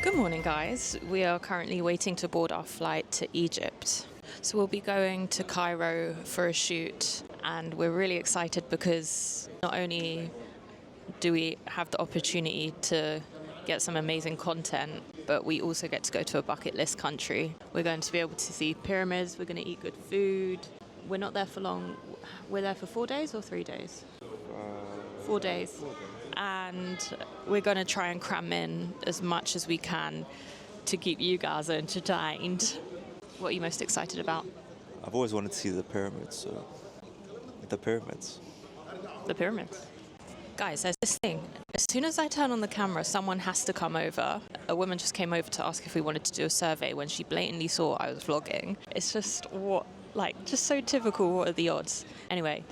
Good morning, guys. We are currently waiting to board our flight to Egypt. So we'll be going to Cairo for a shoot, and we're really excited because not only do we have the opportunity to get some amazing content, but we also get to go to a bucket list country. We're going to be able to see pyramids, we're going to eat good food. We're not there for long. We're there for 4 days or 3 days? 4 days. And we're going to try and cram in as much as we can to keep you guys entertained. What are you most excited about? I've always wanted to see the pyramids, so the pyramids. The pyramids. Guys, there's this thing. As soon as I turn on the camera, someone has to come over. A woman just came over to ask if we wanted to do a survey when she blatantly saw I was vlogging. It's just just so typical. What are the odds? Anyway,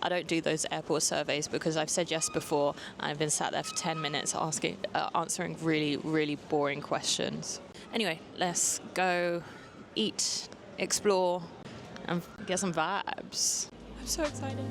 I don't do those airport surveys because I've said yes before and I've been sat there for 10 minutes answering really, really boring questions. Anyway, let's go eat, explore, and get some vibes. I'm so excited.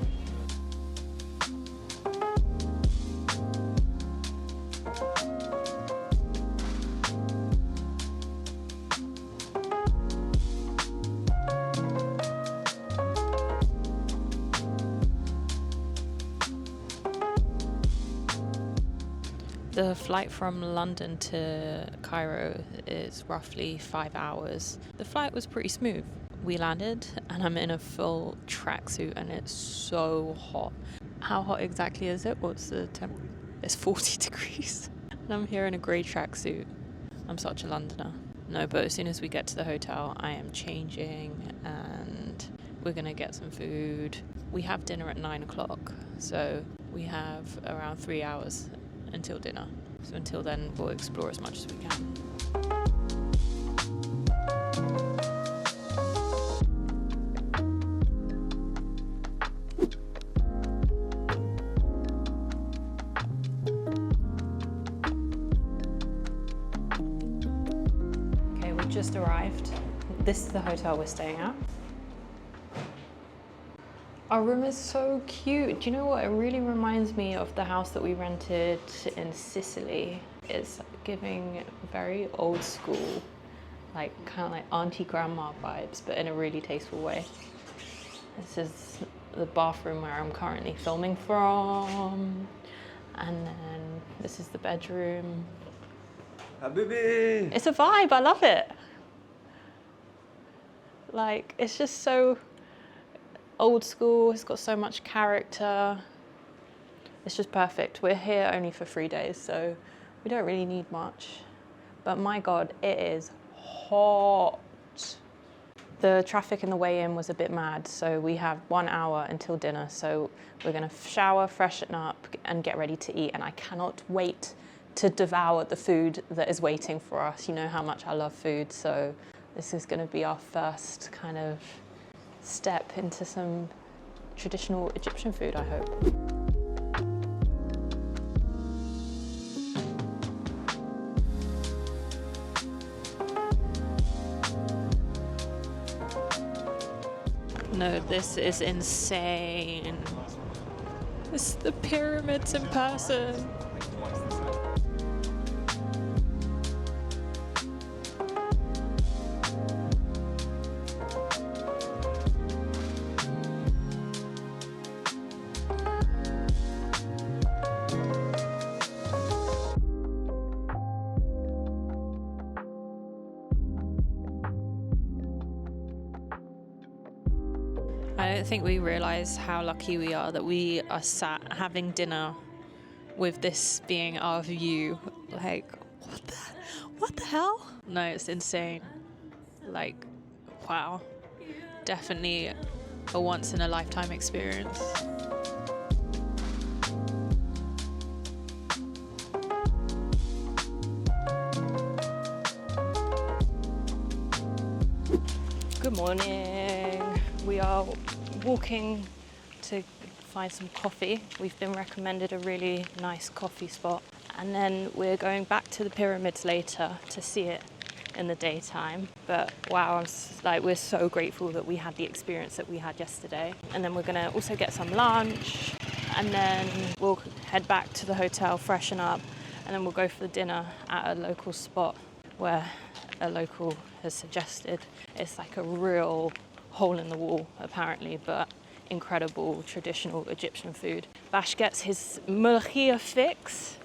The flight from London to Cairo is roughly 5 hours. The flight was pretty smooth. We landed and I'm in a full tracksuit and it's so hot. How hot exactly is it? What's the temperature? It's 40 degrees. And I'm here in a grey tracksuit. I'm such a Londoner. No, but as soon as we get to the hotel, I am changing and we're gonna get some food. We have dinner at 9 o'clock, so we have around 3 hours until dinner. So until then, we'll explore as much as we can. Okay, we just arrived. This is the hotel we're staying at. Our room is so cute. Do you know what? It really reminds me of the house that we rented in Sicily. It's giving very old school, kind of like auntie grandma vibes, but in a really tasteful way. This is the bathroom where I'm currently filming from. And then this is the bedroom. Habibi! It's a vibe, I love it. It's just so old school, it's got so much character. It's just perfect. We're here only for 3 days, so we don't really need much. But my God, it is hot. The traffic in the way in was a bit mad, so we have 1 hour until dinner. So we're gonna shower, freshen up, and get ready to eat. And I cannot wait to devour the food that is waiting for us. You know how much I love food, so this is gonna be our first kind of step into some traditional Egyptian food, I hope. No, this is insane. This is the pyramids in person. I don't think we realise how lucky we are that we are sat having dinner with this being our view. What the hell? No, it's insane. Wow. Definitely a once in a lifetime experience. Good morning. We are walking to find some coffee. We've been recommended a really nice coffee spot. And then we're going back to the pyramids later to see it in the daytime. But wow, we're so grateful that we had the experience that we had yesterday. And then we're gonna also get some lunch, and then we'll head back to the hotel, freshen up, and then we'll go for dinner at a local spot where a local has suggested. It's like a real hole in the wall, apparently, but incredible traditional Egyptian food. Bash gets his mulachia fix.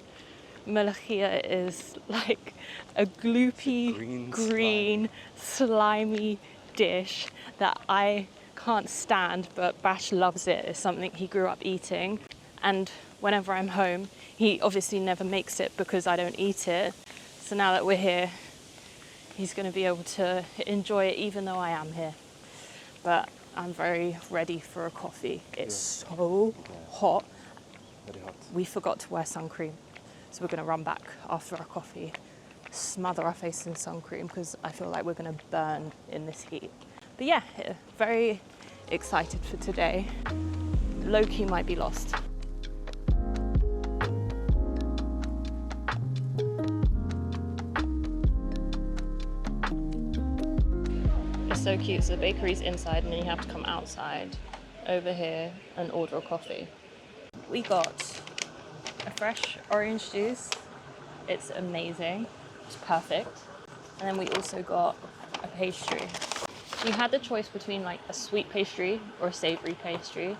Mulachia is like a gloopy, green, slimy dish that I can't stand, but Bash loves it. It's something he grew up eating. And whenever I'm home, he obviously never makes it because I don't eat it. So now that we're here, he's going to be able to enjoy it even though I am here. But I'm very ready for a coffee. It's so hot. Very hot. We forgot to wear sun cream. So we're going to run back after our coffee, smother our face in sun cream because I feel like we're going to burn in this heat. But yeah, very excited for today. Low-key might be lost. It's so cute. So the bakery's inside and then you have to come outside over here and order a coffee. We got a fresh orange juice. It's amazing. It's perfect. And then we also got a pastry. You had the choice between like a sweet pastry or a savory pastry.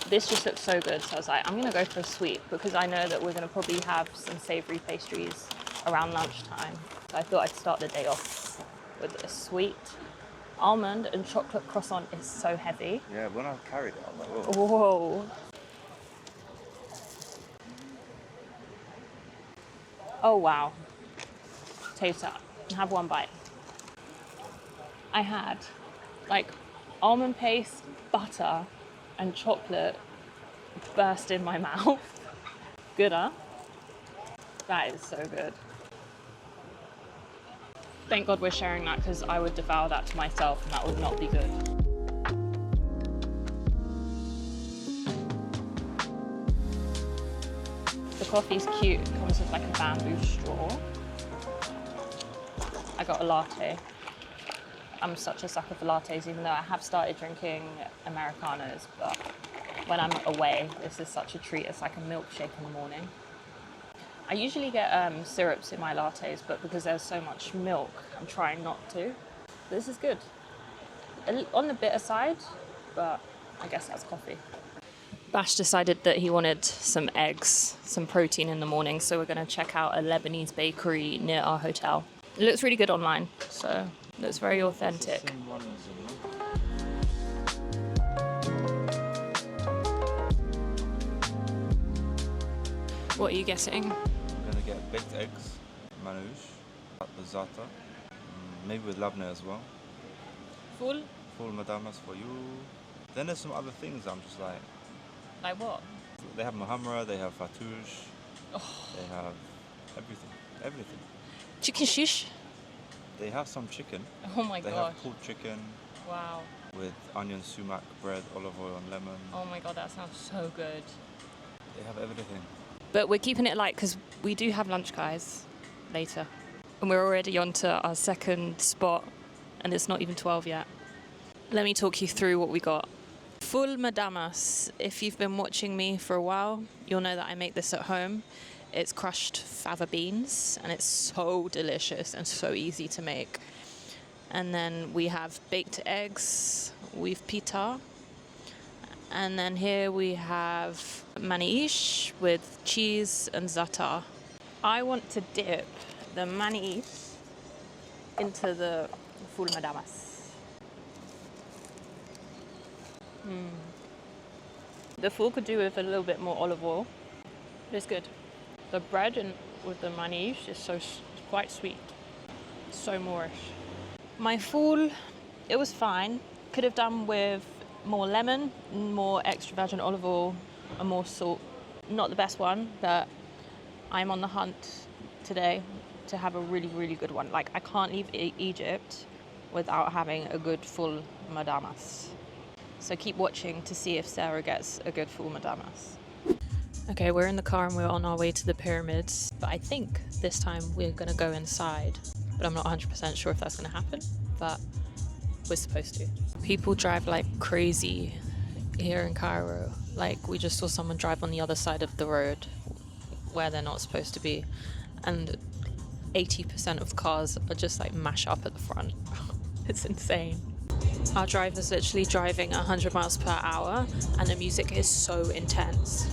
This just looks so good. So I was like, I'm gonna go for a sweet because I know that we're gonna probably have some savory pastries around lunchtime. So I thought I'd start the day off with a sweet. Almond and chocolate croissant is so heavy. Yeah, when I carried it, I'm like, whoa. Whoa. Oh wow. Taste that. Have one bite. I had like almond paste, butter, and chocolate burst in my mouth. Good, huh? That is so good. Thank God we're sharing that because I would devour that to myself and that would not be good. The coffee's cute. It comes with like a bamboo straw. I got a latte. I'm such a sucker for lattes, even though I have started drinking Americanos, but when I'm away, this is such a treat. It's like a milkshake in the morning. I usually get syrups in my lattes, but because there's so much milk, I'm trying not to. This is good. On the bitter side, but I guess that's coffee. Bash decided that he wanted some eggs, some protein in the morning, so we're going to check out a Lebanese bakery near our hotel. It looks really good online, so it looks very authentic. What are you getting? I'm gonna get baked eggs, manouche, zata, maybe with labneh as well. Full? Full madamas for you. Then there's some other things I'm just like... Like what? They have mahamra, they have fatouche, Oh. they have everything. Chicken shish? They have some chicken. Oh my They gosh. have pulled chicken Wow. with onion, sumac, bread, olive oil and lemon. Oh my god, that sounds so good. They have everything. But we're keeping it light because we do have lunch, guys, later. And we're already on to our second spot and it's not even 12 yet. Let me talk you through what we got. Full madamas. If you've been watching me for a while, you'll know that I make this at home. It's crushed fava beans and it's so delicious and so easy to make. And then we have baked eggs, we've pita. And then here we have manish with cheese and za'atar. I want to dip the manish into the full madamas. The full could do with a little bit more olive oil, but it's good. The bread with the manish is quite sweet, so Moorish. My full, it was fine. Could have done with more lemon, more extra virgin olive oil, and more salt. Not the best one, but I'm on the hunt today to have a really, really good one. Like, I can't leave Egypt without having a good full madamas. So keep watching to see if Sarah gets a good full madamas. Okay, we're in the car and we're on our way to the pyramids, but I think this time we're gonna go inside, but I'm not 100% sure if that's gonna happen, but we're supposed to. People drive like crazy here in Cairo. Like, we just saw someone drive on the other side of the road where they're not supposed to be, and 80% of cars are just like mash up at the front. It's insane. Our driver's literally driving 100 miles per hour and the music is so intense.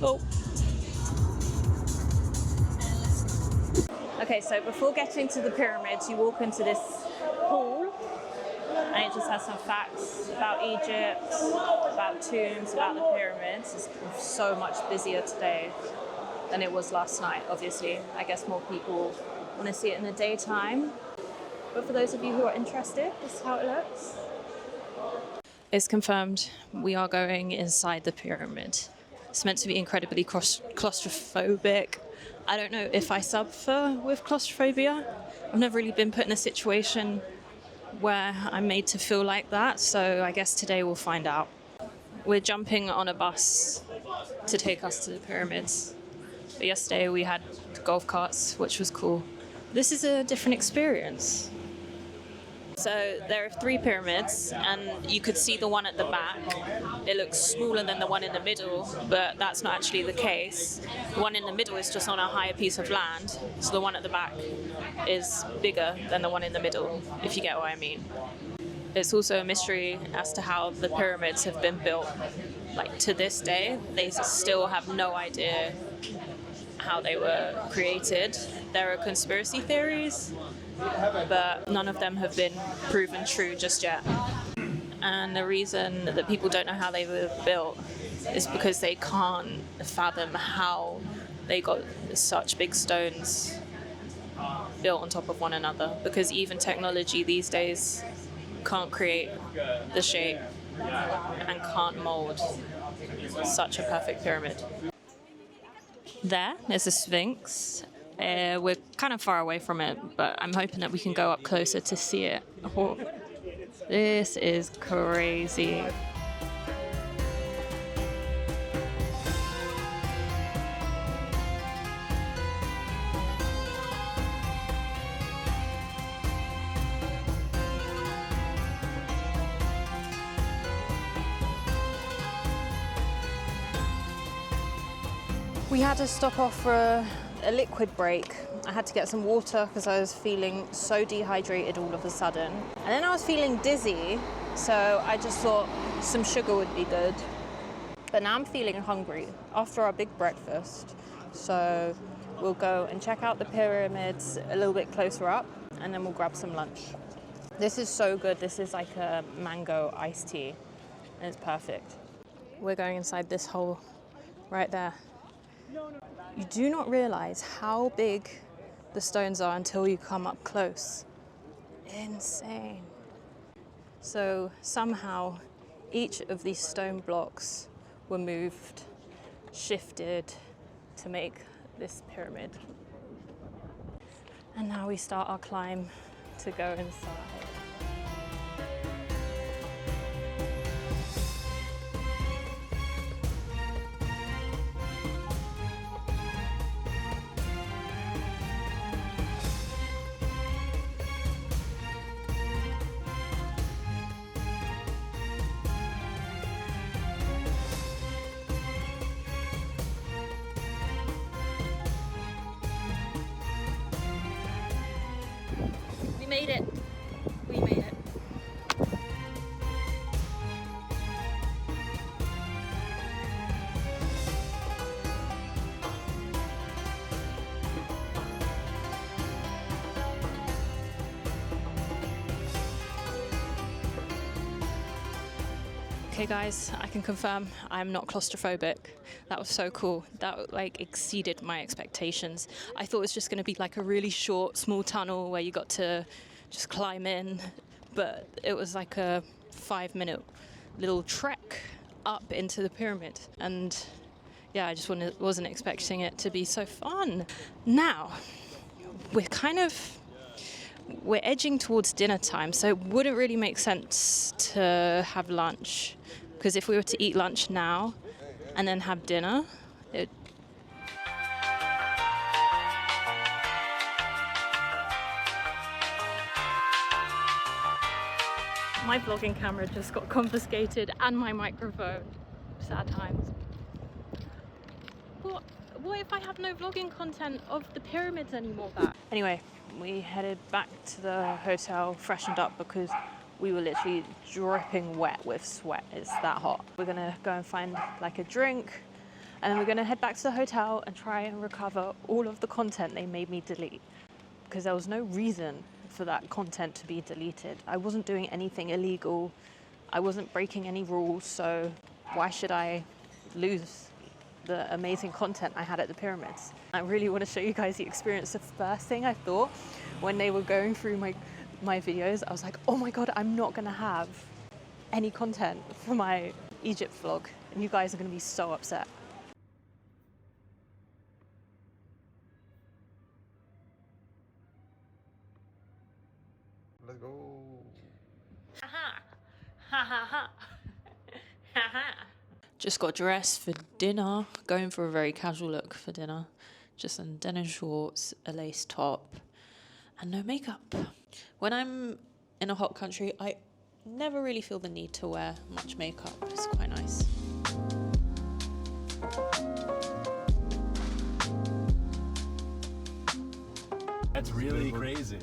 Oh. Okay, so before getting to the pyramids, you walk into this hall and it just has some facts about Egypt, about tombs, about the pyramids. It's so much busier today than it was last night, obviously. I guess more people want to see it in the daytime. But for those of you who are interested, this is how it looks. It's confirmed we are going inside the pyramid. It's meant to be incredibly claustrophobic. I don't know if I suffer with claustrophobia. I've never really been put in a situation where I'm made to feel like that, so I guess today we'll find out. We're jumping on a bus to take us to the pyramids. But yesterday we had golf carts, which was cool. This is a different experience. So there are 3 pyramids, and you could see the one at the back. It looks smaller than the one in the middle, but that's not actually the case. The one in the middle is just on a higher piece of land, so the one at the back is bigger than the one in the middle, if you get what I mean. It's also a mystery as to how the pyramids have been built. Like, to this day, they still have no idea how they were created. There are conspiracy theories, but none of them have been proven true just yet. And the reason that people don't know how they were built is because they can't fathom how they got such big stones built on top of one another, because even technology these days can't create the shape and can't mold such a perfect pyramid. There is the Sphinx. We're kind of far away from it, but I'm hoping that we can go up closer to see it. Oh, this is crazy. We had to stop off for a liquid break. I had to get some water because I was feeling so dehydrated all of a sudden. And then I was feeling dizzy, so I just thought some sugar would be good. But now I'm feeling hungry after our big breakfast. So we'll go and check out the pyramids a little bit closer up, and then we'll grab some lunch. This is so good. This is like a mango iced tea, and it's perfect. We're going inside this hole right there. You do not realize how big the stones are until you come up close. Insane. So somehow each of these stone blocks were moved, shifted to make this pyramid. And now we start our climb to go inside. We made it. We made it. Okay guys, I can confirm I'm not claustrophobic. That was so cool. That like exceeded my expectations. I thought it was just going to be like a really short, small tunnel where you got to just climb in, but it was like a 5-minute little trek up into the pyramid. And yeah, I just wasn't expecting it to be so fun. Now, we're edging towards dinner time, so it wouldn't really make sense to have lunch, because if we were to eat lunch now and then have dinner, my vlogging camera just got confiscated and my microphone. Sad times. What if I have no vlogging content of the pyramids anymore? Anyway, we headed back to the hotel, freshened up because we were literally dripping wet with sweat. It's that hot. We're gonna go and find like a drink, and then we're gonna head back to the hotel and try and recover all of the content they made me delete, because there was no reason for that content to be deleted. I wasn't doing anything illegal. I wasn't breaking any rules, so why should I lose the amazing content I had at the pyramids? I really want to show you guys the experience. The first thing I thought when they were going through my videos, I was like, oh my God, I'm not gonna have any content for my Egypt vlog, and you guys are gonna be so upset. Let's go. Just got dressed for dinner, going for a very casual look for dinner. Just some denim shorts, a lace top, and no makeup. When I'm in a hot country, I never really feel the need to wear much makeup. It's quite nice. That's really crazy.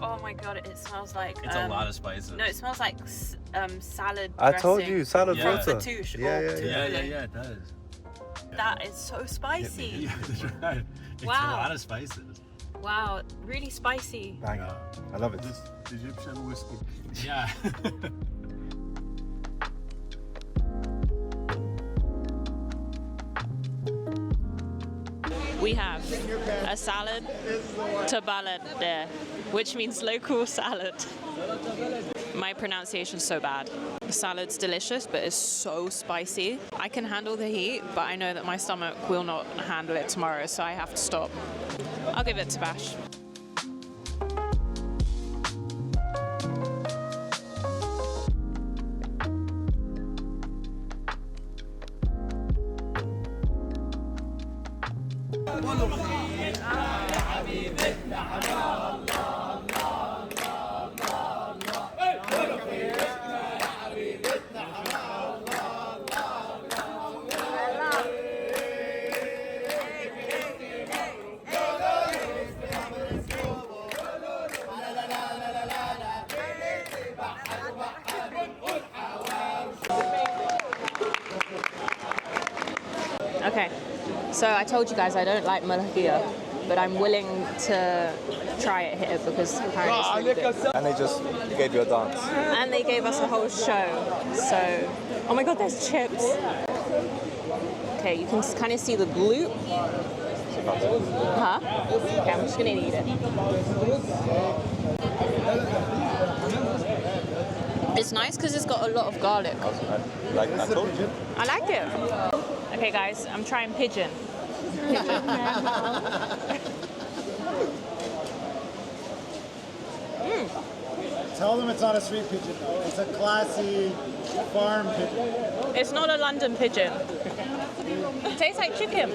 Oh my God, it smells like... It's a lot of spices. No, it smells like salad I dressing. told you, salad Yeah. filter. Fatouche. Yeah, or yeah, yeah. Yeah, it does. That is so spicy. You have to try it. It's Wow. a lot of spices. Wow, really spicy. Bang. I love it. Egyptian whiskey. Yeah. We have a salad tabalad there, which means local salad. My pronunciation's so bad. The salad's delicious, but it's so spicy. I can handle the heat, but I know that my stomach will not handle it tomorrow, so I have to stop. I'll give it to Bash. Okay, so I told you guys I don't like malakia, but I'm willing to try it here because apparently it's really good. And they just gave you a dance. And they gave us a whole show, so... Oh my God, there's chips! Okay, you can kind of see the gloop. Huh? Okay, I'm just gonna eat it. It's nice because it's got a lot of garlic. Like I told you. I like it. Okay guys, I'm trying pigeon. Tell them it's not a street pigeon, though. It's a classy farm pigeon. It's not a London pigeon. It tastes like chicken.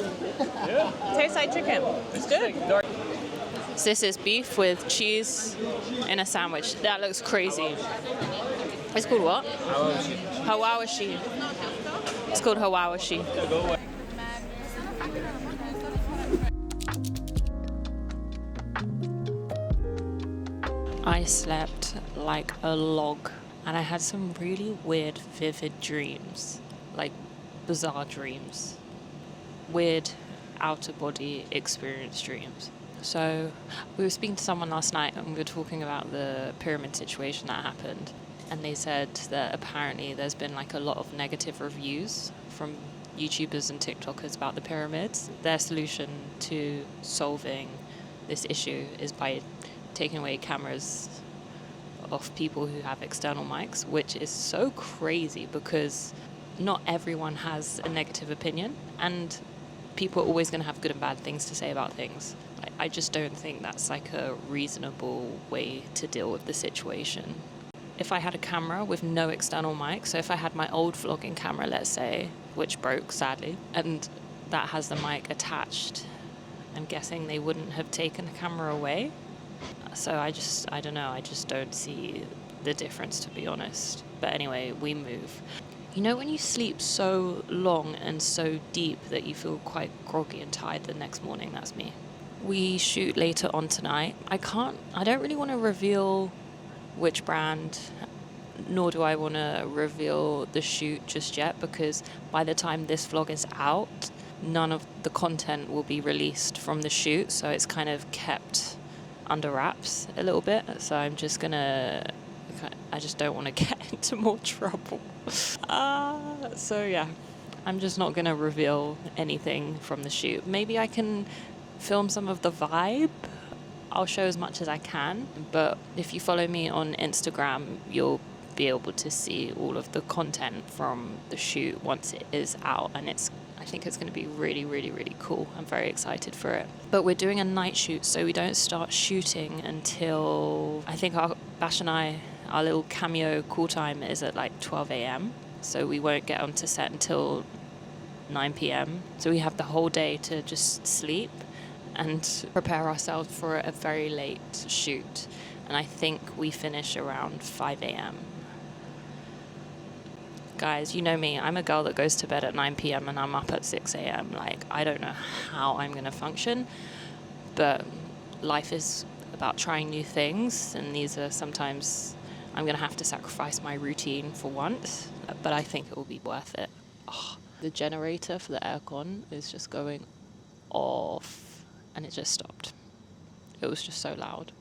Tastes like chicken. It's good. So this is beef with cheese in a sandwich. That looks crazy. It's called what? Hawawashi. It's called hawawashi. I slept like a log, and I had some really weird, vivid dreams, like bizarre dreams, weird out-of-body experience dreams. So we were speaking to someone last night, and we were talking about the pyramid situation that happened, and they said that apparently there's been like a lot of negative reviews from YouTubers and TikTokers about the pyramids. Their solution to solving this issue is by taking away cameras off people who have external mics, which is so crazy because not everyone has a negative opinion, and people are always going to have good and bad things to say about things. I just don't think that's like a reasonable way to deal with the situation. If I had a camera with no external mic, so if I had my old vlogging camera, let's say, which broke sadly, and that has the mic attached, I'm guessing they wouldn't have taken the camera away. So I don't know, I just don't see the difference, to be honest. But anyway, we move. You know when you sleep so long and so deep that you feel quite groggy and tired the next morning? That's me. We shoot later on tonight. I don't really want to reveal which brand, nor do I want to reveal the shoot just yet, because by the time this vlog is out, none of the content will be released from the shoot, so it's kind of kept under wraps a little bit. So I just don't want to get into more trouble. So yeah, I'm just not gonna reveal anything from the shoot. Maybe I can film some of the vibe. I'll show as much as I can, but if you follow me on Instagram, you'll be able to see all of the content from the shoot once it is out, and I think it's going to be really, really, really cool. I'm very excited for it. But we're doing a night shoot, so we don't start shooting until, I think Bash and I, our little cameo call time is at like 12 a.m. So we won't get onto set until 9 p.m. So we have the whole day to just sleep and prepare ourselves for a very late shoot. And I think we finish around 5 a.m. Guys, you know me, I'm a girl that goes to bed at 9 p.m. and I'm up at 6 a.m. Like, I don't know how I'm going to function, but life is about trying new things, and these are sometimes I'm going to have to sacrifice my routine for once, but I think it will be worth it. Oh, the generator for the aircon is just going off, and it just stopped. It was just so loud.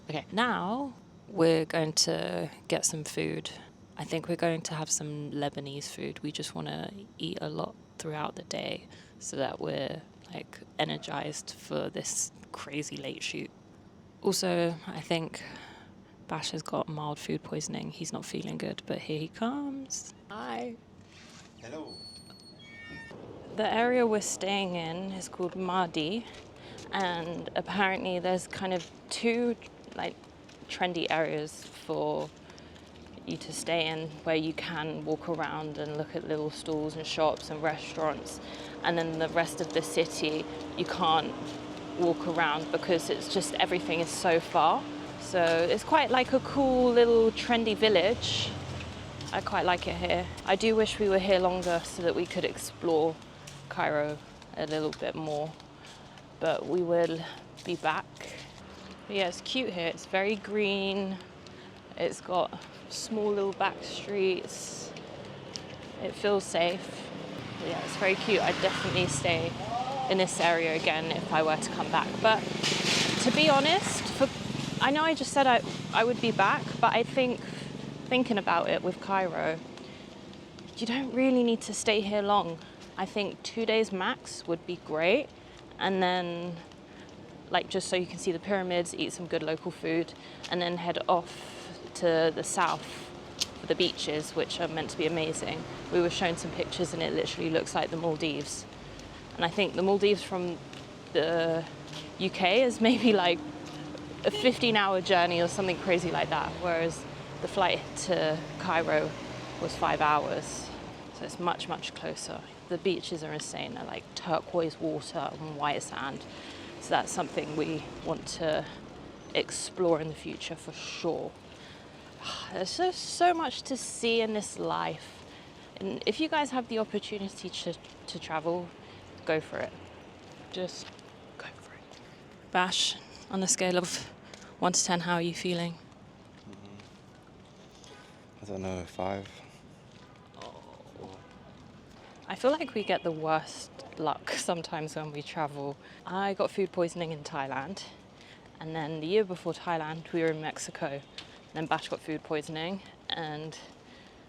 Okay, now we're going to get some food. I think we're going to have some Lebanese food. We just want to eat a lot throughout the day so that we're like energized for this crazy late shoot. Also, I think Bash has got mild food poisoning. He's not feeling good, but here he comes. Hi. Hello. The area we're staying in is called Mardi, and apparently there's kind of two like trendy areas for you to stay in where you can walk around and look at little stalls and shops and restaurants, and then the rest of the city you can't walk around because it's just everything is so far. So it's quite like a cool little trendy village. I quite like it here. I do wish we were here longer so that we could explore Cairo a little bit more, but we will be back. But yeah, it's cute here. It's very green. It's got small little back streets. It feels safe. But yeah, it's very cute. I'd definitely stay in this area again if I were to come back. But to be honest, I know I just said I would be back, but I think thinking about it with Cairo, you don't really need to stay here long. I think 2 days max would be great, and then like just so you can see the pyramids, eat some good local food, and then head off to the south for the beaches, which are meant to be amazing. We were shown some pictures and it literally looks like the Maldives. And I think the Maldives from the UK is maybe like a 15-hour journey or something crazy like that, whereas the flight to Cairo was 5 hours. So it's much, much closer. The beaches are insane. They're like turquoise water and white sand. So that's something we want to explore in the future for sure. There's just so much to see in this life. And if you guys have the opportunity to travel, go for it. Just go for it. Bash, on a scale of 1 to 10, how are you feeling? I don't know, 5. I feel like we get the worst luck sometimes when we travel. I got food poisoning in Thailand, and then the year before Thailand, we were in Mexico. Then Bash got food poisoning, and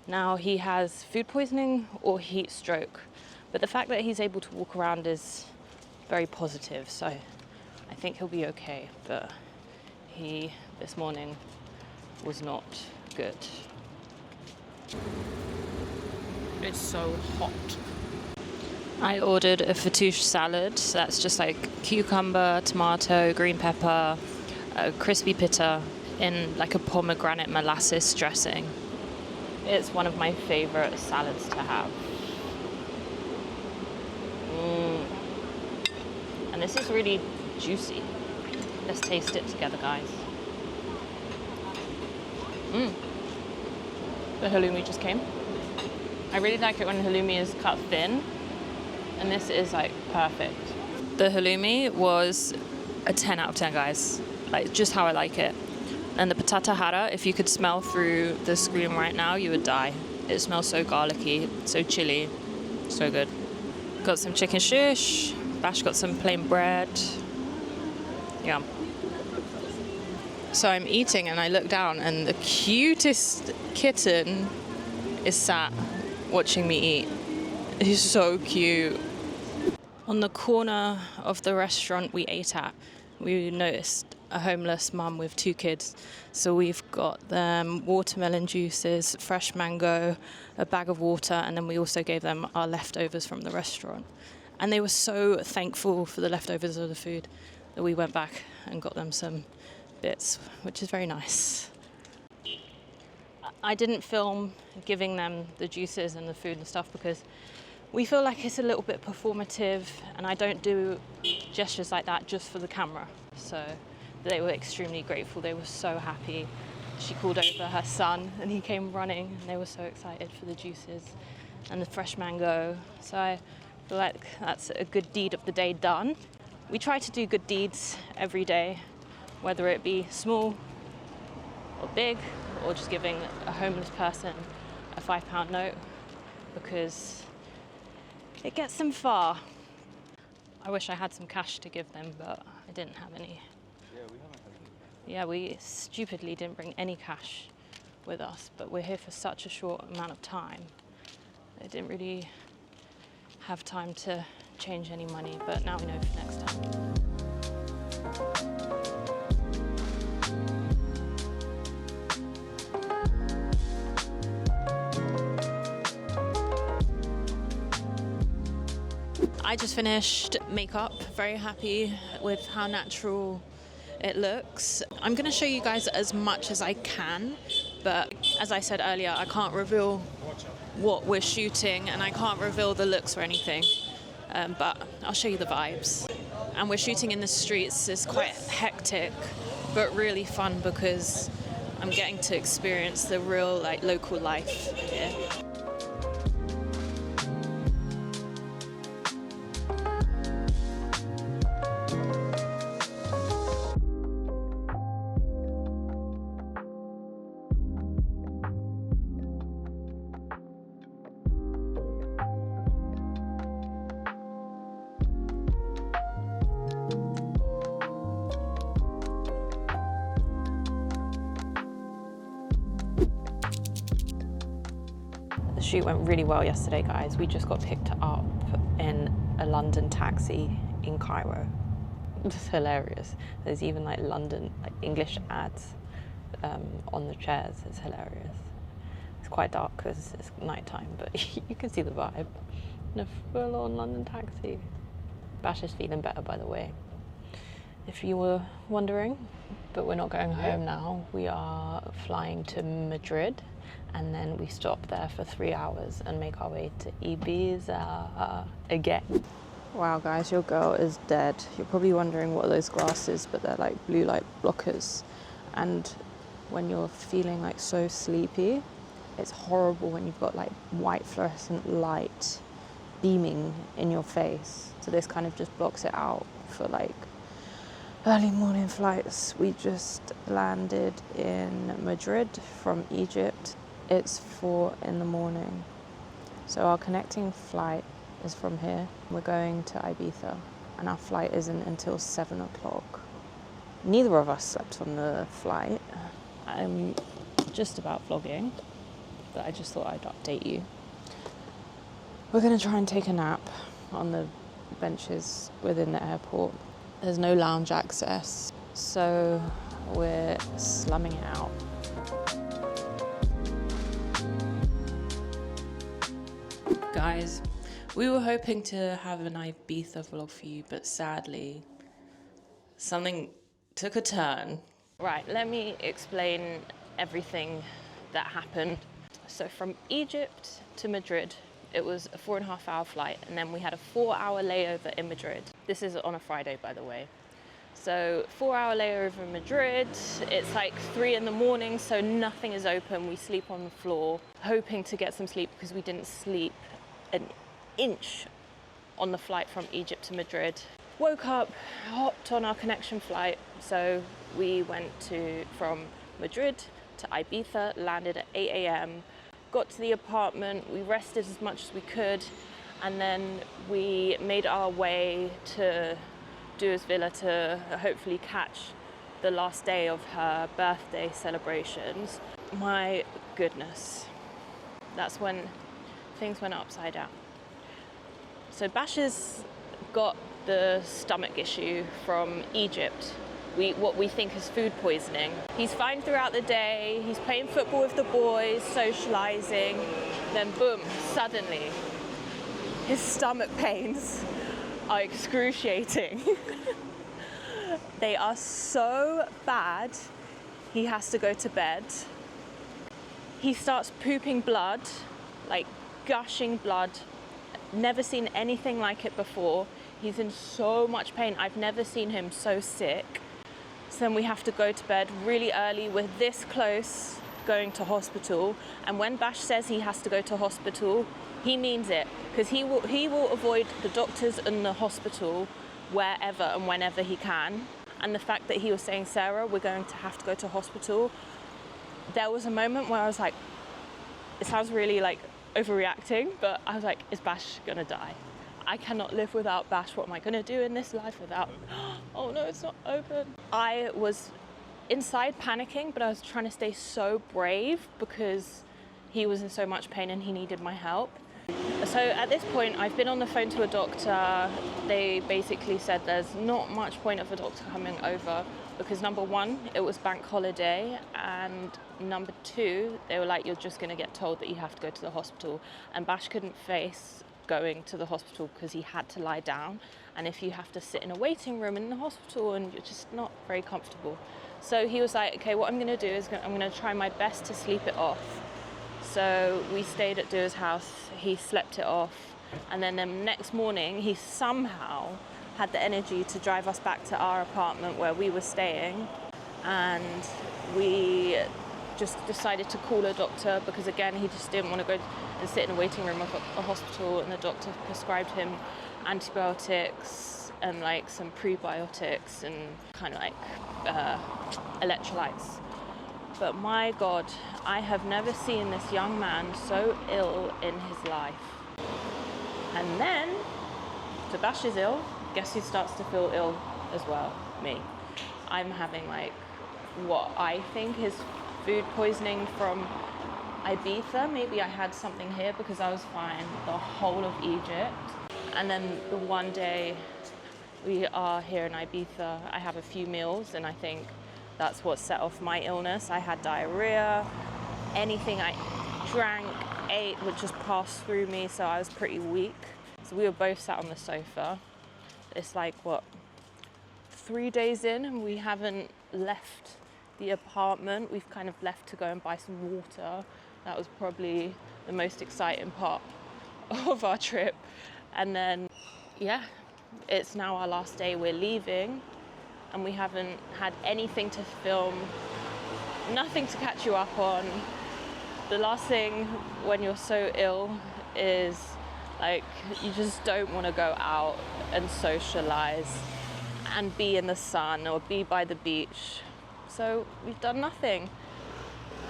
now he has food poisoning or heat stroke. But the fact that he's able to walk around is very positive, so I think he'll be okay. But he, this morning, was not good. It's so hot. I ordered a fattoush salad. So that's just like cucumber, tomato, green pepper, crispy pitta in like a pomegranate molasses dressing. It's one of my favorite salads to have. And this is really juicy. Let's taste it together, guys. The halloumi just came. I really like it when halloumi is cut thin, and this is like perfect. The halloumi was a 10 out of 10, guys. Like, just how I like it. And the patata hara, if you could smell through the screen right now, you would die. It smells so garlicky, so chilly, so good. Got some chicken shish. Bash got some plain bread. Yum. So I'm eating and I look down and the cutest kitten is sat watching me eat. He's so cute. On the corner of the restaurant we ate at, we noticed a homeless mum with 2 kids. So we've got them watermelon juices, fresh mango, a bag of water, and then we also gave them our leftovers from the restaurant. And they were so thankful for the leftovers of the food that we went back and got them some bits, which is very nice. I didn't film giving them the juices and the food and stuff because we feel like it's a little bit performative, and I don't do gestures like that just for the camera. So they were extremely grateful. They were so happy. She called over her son and he came running, and they were so excited for the juices and the fresh mango. So I feel like that's a good deed of the day done. We try to do good deeds every day, whether it be small or big, or just giving a homeless person a £5 note, because it gets them far. I wish I had some cash to give them, but I didn't have any. Yeah, we stupidly didn't bring any cash with us, but we're here for such a short amount of time. I didn't really have time to change any money, but now we know for next time. I just finished makeup, very happy with how natural it looks. I'm going to show you guys as much as I can, but as I said earlier, I can't reveal what we're shooting and I can't reveal the looks or anything, but I'll show you the vibes. And we're shooting in the streets. It's quite hectic, but really fun because I'm getting to experience the real local life here. The shoot went really well yesterday, guys. We just got picked up in a London taxi in Cairo. It's hilarious. There's even London English ads on the chairs. It's hilarious. It's quite dark because it's nighttime, but you can see the vibe. In a full-on London taxi. Bash is feeling better, by the way, if you were wondering. But we're not going home now. We are flying to Madrid, and then we stop there for 3 hours and make our way to Ibiza again. Wow, guys, your girl is dead. You're probably wondering what are those glasses, but they're blue light blockers. And when you're feeling so sleepy, it's horrible when you've got white fluorescent light beaming in your face. So this kind of just blocks it out for early morning flights. We just landed in Madrid from Egypt. It's 4 in the morning. So our connecting flight is from here. We're going to Ibiza, and our flight isn't until 7 o'clock. Neither of us slept on the flight. I'm just about vlogging, but I just thought I'd update you. We're gonna try and take a nap on the benches within the airport. There's no lounge access, so we're slumming it out. Guys, we were hoping to have an Ibiza vlog for you, but sadly, something took a turn. Right, let me explain everything that happened. So from Egypt to Madrid, it was a 4.5 hour flight, and then we had a 4 hour layover in Madrid. This is on a Friday, by the way. So 4-hour layover in Madrid. It's like 3 in the morning, so nothing is open. We sleep on the floor, hoping to get some sleep because we didn't sleep an inch on the flight from Egypt to Madrid. Woke up, hopped on our connection flight. So we went from Madrid to Ibiza, landed at 8 a.m, got to the apartment, we rested as much as we could, and then we made our way to Dua's villa to hopefully catch the last day of her birthday celebrations. My goodness, that's when things went upside down. So Bash has got the stomach issue from Egypt. What we think is food poisoning. He's fine throughout the day, he's playing football with the boys, socializing, then boom, suddenly, his stomach pains are excruciating. They are so bad, he has to go to bed. He starts pooping blood, like gushing blood. Never seen anything like it before. He's in so much pain. I've never seen him so sick. So then we have to go to bed really early. We're this close going to hospital. And when Bash says he has to go to hospital, he means it, because he will avoid the doctors and the hospital wherever and whenever he can. And the fact that he was saying, Sarah, we're going to have to go to hospital, there was a moment where I was like, it sounds really like overreacting, but I was like, is Bash gonna die? I cannot live without Bash. What am I gonna do in this life without? Oh no, it's not open. I was inside panicking, but I was trying to stay so brave because he was in so much pain and he needed my help. So at this point, I've been on the phone to a doctor. They basically said there's not much point of a doctor coming over because number one, it was bank holiday, and number two, they were like, you're just gonna get told that you have to go to the hospital. And Bash couldn't face going to the hospital because he had to lie down, and if you have to sit in a waiting room in the hospital and you're just not very comfortable. So he was like, okay, what I'm gonna do is I'm gonna try my best to sleep it off. So we stayed at Dua's house, he slept it off, and then the next morning he somehow had the energy to drive us back to our apartment where we were staying, and we just decided to call a doctor because again he just didn't want to go and sit in a waiting room of a hospital, and the doctor prescribed him antibiotics and like some prebiotics and kind of like electrolytes. But my God, I have never seen this young man so ill in his life. And then, so Bash is ill, guess who starts to feel ill as well? Me. I'm having like what I think is food poisoning from Ibiza. Maybe I had something here because I was fine the whole of Egypt. And then the one day we are here in Ibiza, I have a few meals and I think that's what set off my illness. I had diarrhea, anything I drank, ate would just pass through me, so I was pretty weak. So we were both sat on the sofa. It's like, what, 3 days in and we haven't left the apartment. We've kind of left to go and buy some water. That was probably the most exciting part of our trip. And then, yeah, it's now our last day, we're leaving, and we haven't had anything to film, nothing to catch you up on. The last thing when you're so ill is like, you just don't want to go out and socialize and be in the sun or be by the beach. So we've done nothing.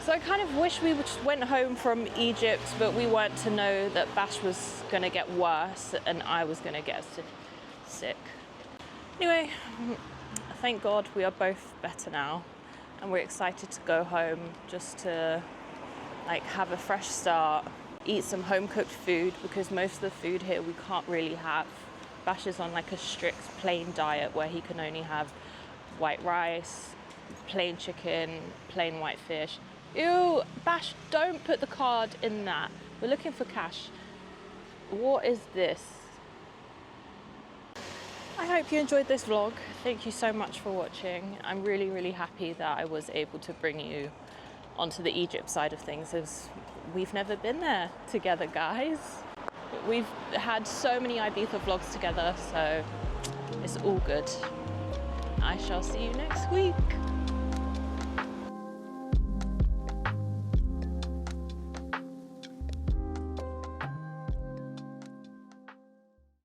So I kind of wish we just went home from Egypt, but we weren't to know that Bash was going to get worse and I was going to get sick. Anyway, thank God we are both better now, and we're excited to go home just to like have a fresh start, eat some home cooked food because most of the food here we can't really have. Bash is on like a strict plain diet where he can only have white rice, plain chicken, plain white fish. Ew, Bash, don't put the card in that. We're looking for cash. What is this? I hope you enjoyed this vlog. Thank you so much for watching. I'm really, really happy that I was able to bring you onto the Egypt side of things, as we've never been there together, guys. We've had so many Ibiza vlogs together, so it's all good. I shall see you next week.